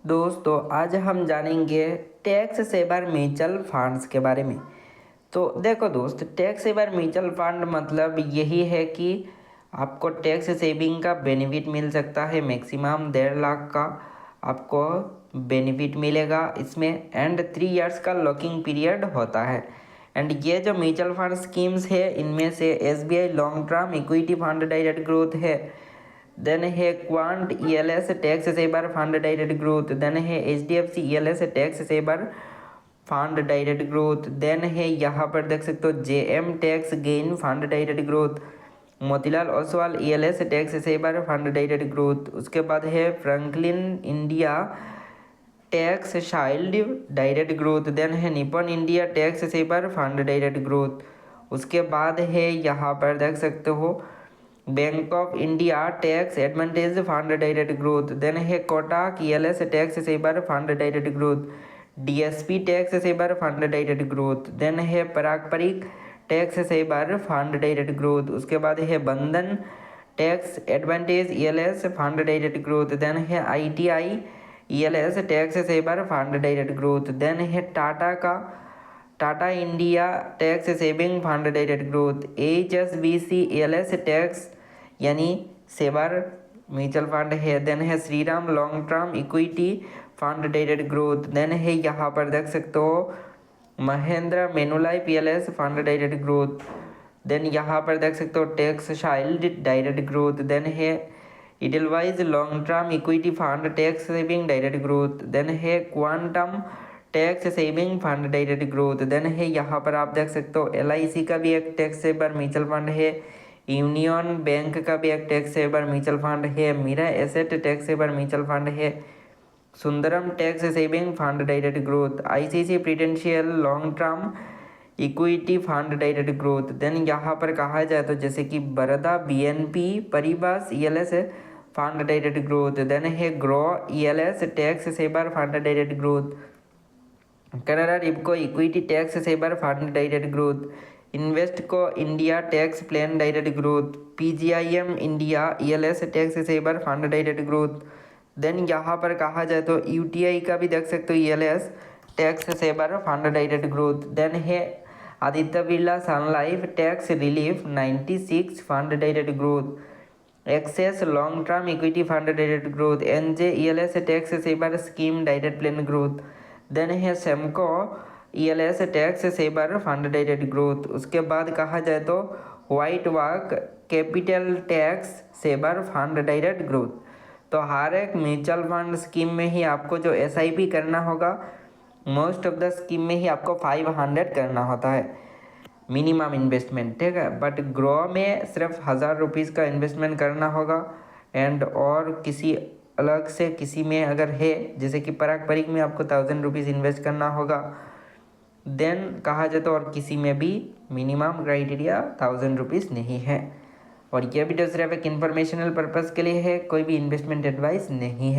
दोस्तों आज हम जानेंगे टैक्स सेवर म्यूचुअल फंड्स के बारे में। तो देखो दोस्त, टैक्स सेवर म्यूचुअल फंड मतलब यही है कि आपको टैक्स सेविंग का बेनिफिट मिल सकता है। मैक्सिमम 1.5 लाख का आपको बेनिफिट मिलेगा इसमें, एंड 3 इयर्स का लॉकिंग पीरियड होता है। एंड ये जो म्यूचुअल फंड स्कीम्स है इनमें से SBI long term equity fund direct growth है, देन है quant ELS tax saver fund direct growth, then है HDFC ELS tax saver fund direct growth, then है यहाँ पर देख सकते हो JM tax gain fund direct growth, Motilal Oswal ELS tax saver fund direct growth. उसके बाद है Franklin India tax shield direct growth, then है Nippon India tax saver fund direct growth. उसके बाद है यहाँ पर देख सकते हो bank of India tax advantage fund direct growth, then है Kotak ELS tax saver fund direct growth, DSP tax saver fund direct growth, then है पारंपरिक tax saver fund direct growth. उसके बाद है Bandhan tax advantage ELS fund direct growth, then है ITI ELS tax saver fund direct growth, then है Tata India tax saving fund direct growth, HSBC ELS tax यानी saver mutual fund है, then है Shriram long term equity fund direct growth, then है यहाँ पर देख सकते हो Mahindra Manulife ELS fund direct growth, then यहाँ पर देख सकते हो tax shield direct growth, then है Edelweiss long term equity fund tax saving direct growth, then है quantum tax saving fund direct growth, then है यहाँ पर आप देख सकते हो LIC का भी एक टैक्स सेवर म्यूचुअल फंड है, यूनियन बैंक का भी एक टैक्स सेवर म्यूचुअल फंड है, Mirae asset tax saver mutual fund है, Sundaram tax saving fund direct growth, ICICI prudential long term equity fund direct growth. Then यहाँ पर कहा जाए तो जैसे कि Baroda BNP Paribas ELS fund direct growth, then है Groww ELS tax saver fund direct growth, Canara Robeco equity tax saver fund direct growth, Invesco India tax plan direct growth, PGIM India ELS tax saver fund direct growth. Then यहाँ पर कहा जाए तो UTI का भी देख सकते हो ELS tax saver fund direct growth, then है Aditya Birla sun life tax relief 96 fund direct growth, Axis long term equity fund direct growth, NJ ELS tax saver scheme direct plan growth, then है Samco ELS tax saver fund direct growth. उसके बाद कहा जाए तो white oak capital tax saver fund direct growth. तो हर एक mutual fund scheme में ही आपको जो SIP करना होगा, मोस्ट ऑफ द स्कीम में ही आपको 500 करना होता है मिनिमम इन्वेस्टमेंट, ठीक है। बट ग्रो में सिर्फ 1000 रुपीज़ का इन्वेस्टमेंट करना होगा, एंड और किसी अलग से किसी में अगर है जैसे कि पारंपरिक में आपको 1000 रुपीज़ इन्वेस्ट करना होगा। देन कहा जाए तो और किसी में भी मिनिमम क्राइटेरिया 1000 रुपीज़ नहीं है। और यह वीडियो सिर्फ एक इन्फॉर्मेशनल पर्पज़ के लिए है, कोई भी इन्वेस्टमेंट एडवाइस नहीं है।